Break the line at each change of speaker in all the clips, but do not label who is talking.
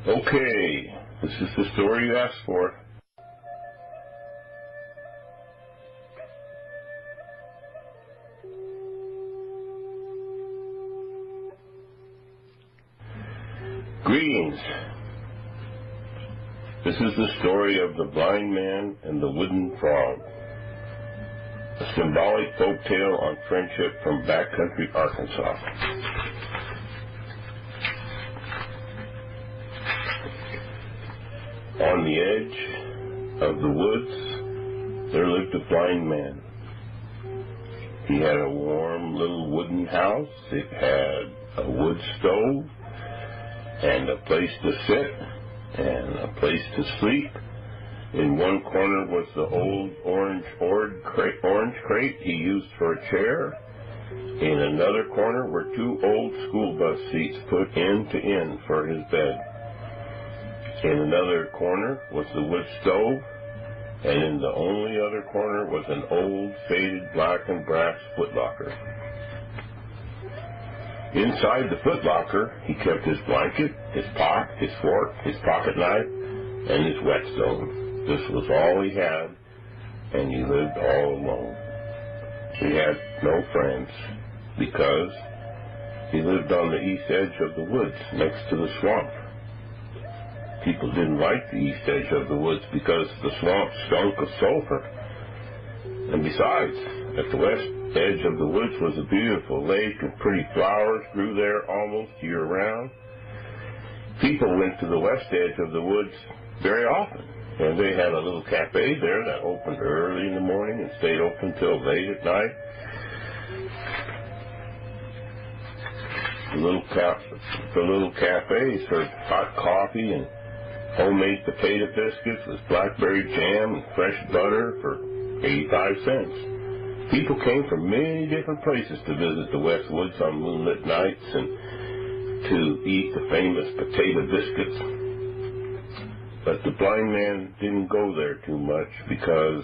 Okay, this is the story you asked for. Greetings. This is the story of the blind man and the wooden frog. A symbolic folk tale on friendship from backcountry Arkansas. On the edge of the woods, there lived a blind man. He had a warm little wooden house. It had a wood stove and a place to sit and a place to sleep. In one corner was the old orange crate he used for a chair. In another corner were two old school bus seats put end to end for his bed. In another corner was the wood stove, and in the only other corner was an old, faded black and brass footlocker. Inside the footlocker, he kept his blanket, his pot, his fork, his pocket knife, and his whetstone. This was all he had, and he lived all alone. He had no friends, because he lived on the east edge of the woods, next to the swamp. People didn't like the east edge of the woods because the swamp stunk of sulfur. And besides, at the west edge of the woods was a beautiful lake, and pretty flowers grew there almost year-round. People went to the west edge of the woods very often, and they had a little cafe there that opened early in the morning and stayed open till late at night. The little cafe served hot coffee and homemade potato biscuits with blackberry jam and fresh butter for 85 cents. People came from many different places to visit the West Woods on moonlit nights and to eat the famous potato biscuits. But the blind man didn't go there too much because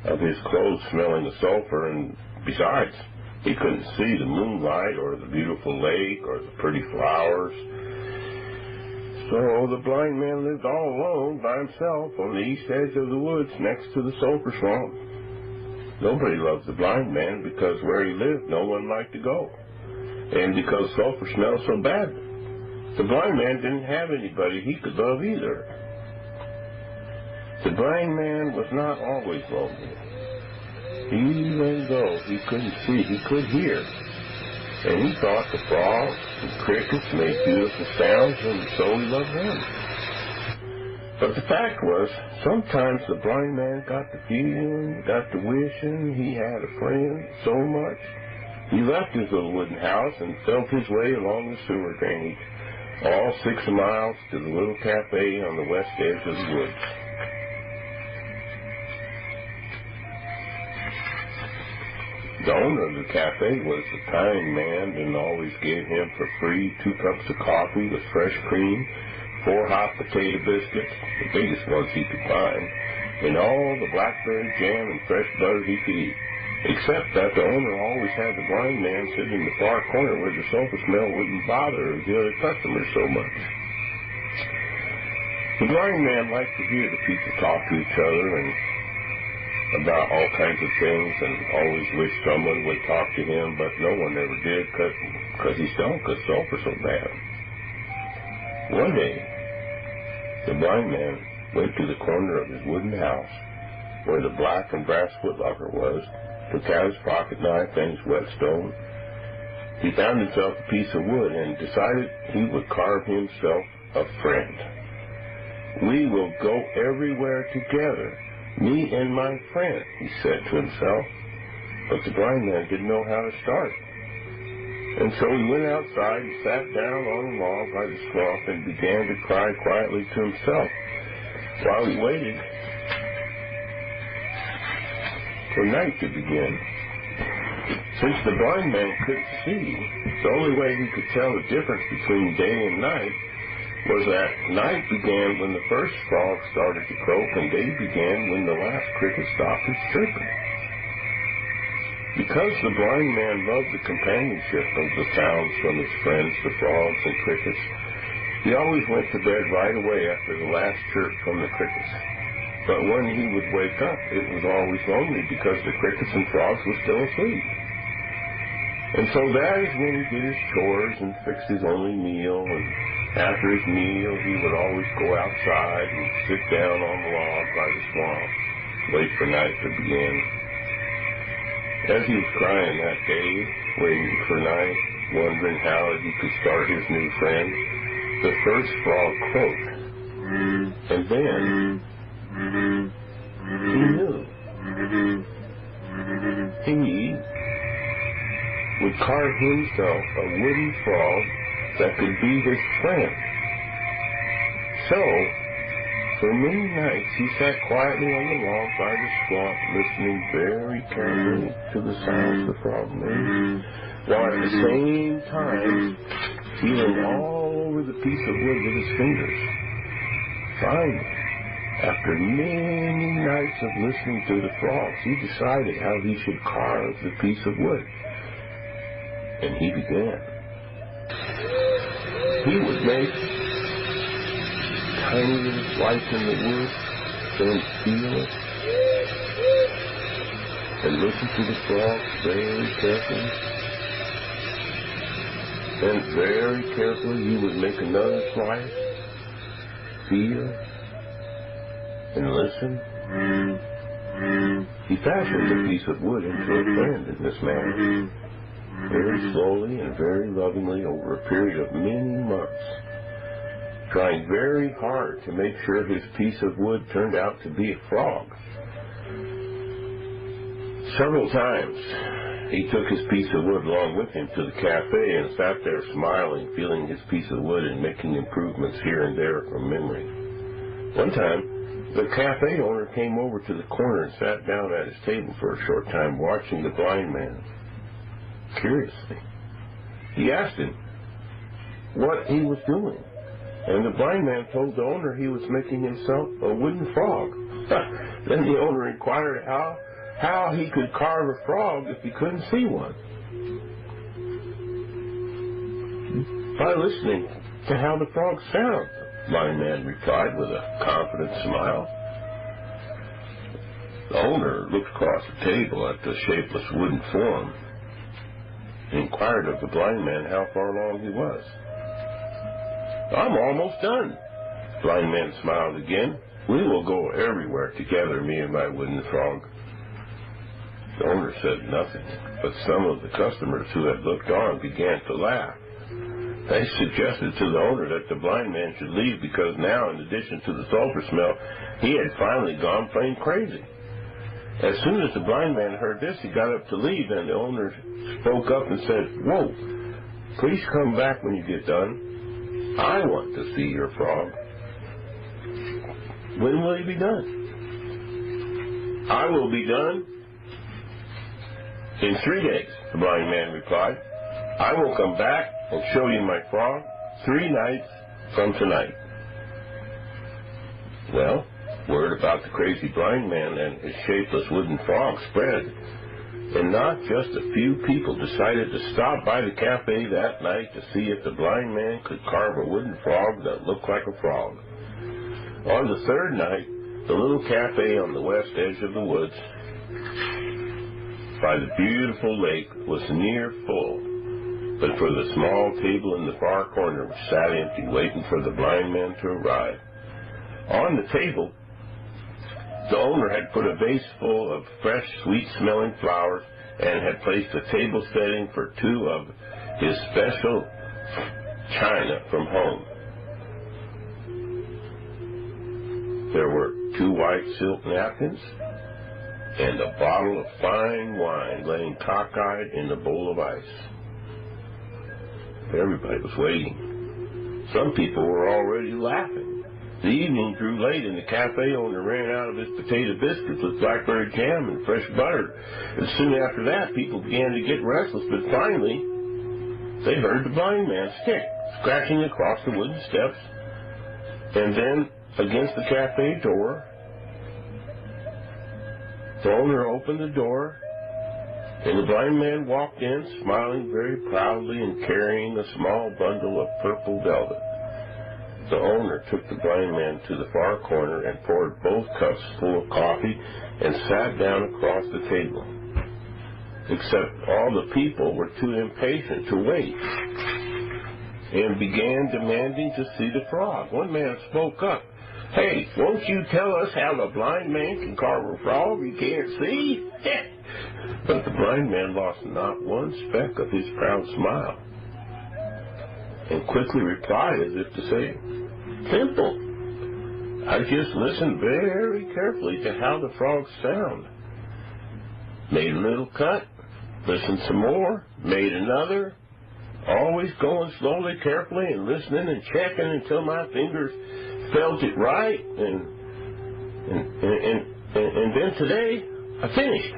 of his clothes smelling of sulfur, and besides, he couldn't see the moonlight or the beautiful lake or the pretty flowers. So the blind man lived all alone by himself on the east edge of the woods next to the sulfur swamp. Nobody loved the blind man because where he lived no one liked to go, and because sulfur smelled so bad. The blind man didn't have anybody he could love either. The blind man was not always lonely. Even though he couldn't see, he could hear. And he thought the frogs and crickets made beautiful sounds, and so he loved them. But the fact was, sometimes the blind man got the feeling, got the wishing he had a friend so much. He left his little wooden house and felt his way along the sewer drainage, all 6 miles to the little cafe on the west edge of the woods. The owner of the cafe was a kind man and always gave him for free 2 cups of coffee with fresh cream, 4 hot potato biscuits, the biggest ones he could find, and all the blackberry jam and fresh butter he could eat, except that the owner always had the blind man sit in the far corner where the sulfur smell wouldn't bother the other customers so much. The blind man liked to hear the people talk to each other and about all kinds of things, and always wished someone would talk to him, but no one ever did because he stunk of sulfur so bad. One day, the blind man went to the corner of his wooden house where the black and brass footlocker was, took out his pocket knife and his whetstone. He found himself a piece of wood and decided he would carve himself a friend. "We will go everywhere together, me and my friend," he said to himself. But the blind man didn't know how to start. And so he went outside and sat down on a log by the swamp and began to cry quietly to himself while he waited for night to begin. Since the blind man couldn't see, the only way he could tell the difference between day and night was that night began when the first frog started to croak, and day began when the last cricket stopped its chirping. Because the blind man loved the companionship of the sounds from his friends, the frogs and crickets, He always went to bed right away after the last chirp from the crickets. But when he would wake up, it was always lonely because the crickets and frogs were still asleep. And so that is when he did his chores and fixed his only meal, and after his meal he would always go outside and sit down on the log by the swamp, wait for night to begin. As he was crying that day, waiting for night, wondering how he could start his new friend, the first frog croaked. And then he knew. He would carve himself a wooden frog that could be his friend. So, for many nights he sat quietly on the log by the swamp, listening very carefully to the sounds the frog made, while at the same time feeling all over the piece of wood with his fingers. Finally, after many nights of listening to the frogs, he decided how he should carve the piece of wood. And he began. He would make tiny little slices in the wood, then feel it, and listen to the frogs very carefully. Then very carefully he would make another slice, feel, and listen. He fashioned the piece of wood into a friend in this manner, very slowly and very lovingly over a period of many months, trying very hard to make sure his piece of wood turned out to be a frog. Several times he took his piece of wood along with him to the cafe and sat there smiling, feeling his piece of wood and making improvements here and there from memory. One time, the cafe owner came over to the corner and sat down at his table for a short time, watching the blind man. Curiously, he asked him what he was doing, and the blind man told the owner he was making himself a wooden frog. Then the owner inquired how he could carve a frog if he couldn't see one. By listening to how the frogs sound, the blind man replied with a confident smile. The owner looked across the table at the shapeless wooden form and inquired of the blind man how far along he was. "I'm almost done." The blind man smiled again. "We will go everywhere together, me and my wooden frog." The owner said nothing, but some of the customers who had looked on began to laugh. They suggested to the owner that the blind man should leave because now, in addition to the sulfur smell, he had finally gone plain crazy. As soon as the blind man heard this, he got up to leave, and the owner spoke up and said, "Whoa, please come back when you get done. I want to see your frog." "When will he be done?" "I will be done in 3 days, the blind man replied. "I will come back and show you my frog 3 nights from tonight." Well, word about the crazy blind man and his shapeless wooden frog spread, and not just a few people decided to stop by the cafe that night to see if the blind man could carve a wooden frog that looked like a frog. On the 3rd night, the little cafe on the west edge of the woods by the beautiful lake was near full, but for the small table in the far corner which sat empty, waiting for the blind man to arrive. On the table, the owner had put a vase full of fresh, sweet-smelling flowers and had placed a table setting for 2 of his special china from home. There were 2 white silk napkins and a bottle of fine wine laying cockeyed in a bowl of ice. Everybody was waiting. Some people were already laughing. The evening grew late, and the cafe owner ran out of his potato biscuits with blackberry jam and fresh butter. And soon after that, people began to get restless, but finally, they heard the blind man's stick scratching across the wooden steps, and then against the cafe door. The owner opened the door, and the blind man walked in, smiling very proudly and carrying a small bundle of purple velvet. The owner took the blind man to the far corner and poured both cups full of coffee and sat down across the table. Except all the people were too impatient to wait and began demanding to see the frog. One man spoke up. "Hey, won't you tell us how the blind man can carve a frog he can't see?" But the blind man lost not one speck of his proud smile and quickly replied as if to say, "Simple. I just listened very carefully to how the frogs sound. Made a little cut, listened some more, made another, always going slowly, carefully, and listening and checking until my fingers felt it right, and then today I finished."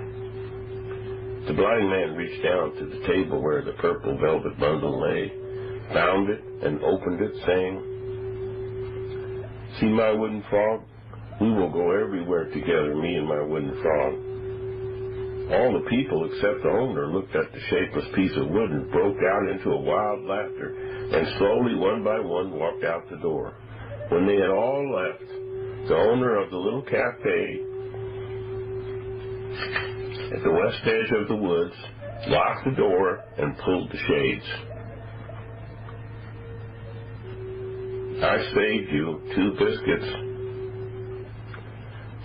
The blind man reached down to the table where the purple velvet bundle lay, found it, and opened it, saying, "See my wooden frog? We will go everywhere together, me and my wooden frog." All the people except the owner looked at the shapeless piece of wood and broke out into a wild laughter, and slowly, one by one, walked out the door. When they had all left, the owner of the little cafe at the west edge of the woods locked the door and pulled the shades. "I saved you 2 biscuits,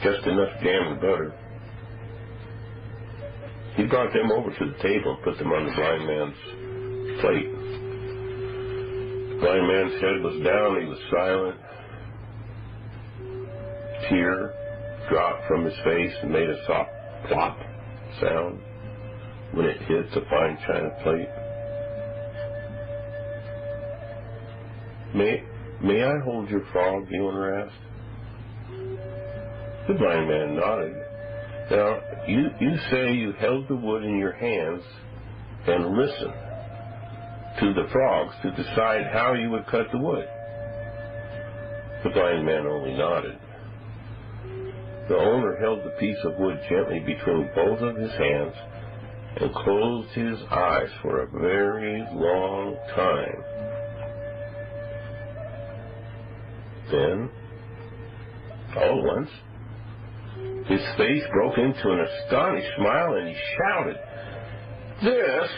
just enough jam and butter." He brought them over to the table and put them on the blind man's plate. The blind man's head was down. He was silent. A tear dropped from his face and made a soft plop sound when it hit the fine china plate. May I hold your frog?" the owner asked. The blind man nodded. "Now, you say you held the wood in your hands and listened to the frogs to decide how you would cut the wood." The blind man only nodded. The owner held the piece of wood gently between both of his hands and closed his eyes for a very long time. Then, all at once, his face broke into an astonished smile, and he shouted, "This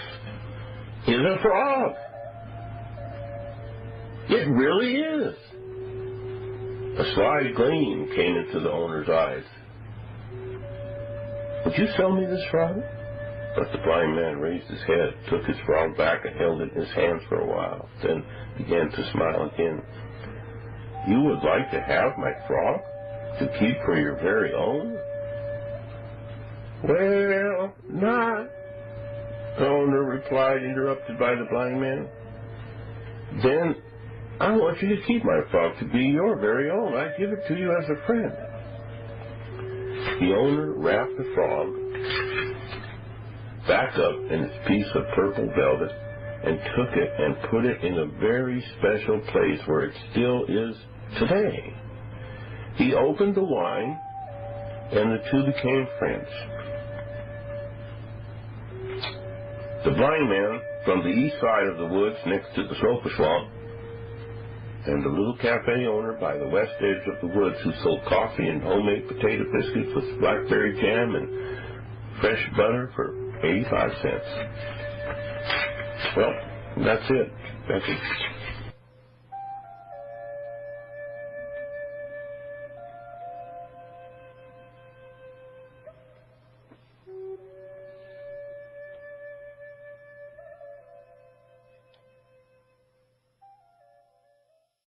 is a frog! It really is!" A sly gleam came into the owner's eyes. "Would you sell me this frog?" But the blind man raised his head, took his frog back, and held it in his hands for a while, then began to smile again. "You would like to have my frog to keep for your very own?" "Well, not," the owner replied, interrupted by the blind man. "Then I want you to keep my frog to be your very own. I give it to you as a friend." The owner wrapped the frog back up in its piece of purple velvet and took it and put it in a very special place where it still is today. He opened the wine, and the two became friends. The blind man from the east side of the woods next to the sofa swamp, and the little cafe owner by the west edge of the woods who sold coffee and homemade potato biscuits with blackberry jam and fresh butter for 85 cents. Well, that's it. That's it.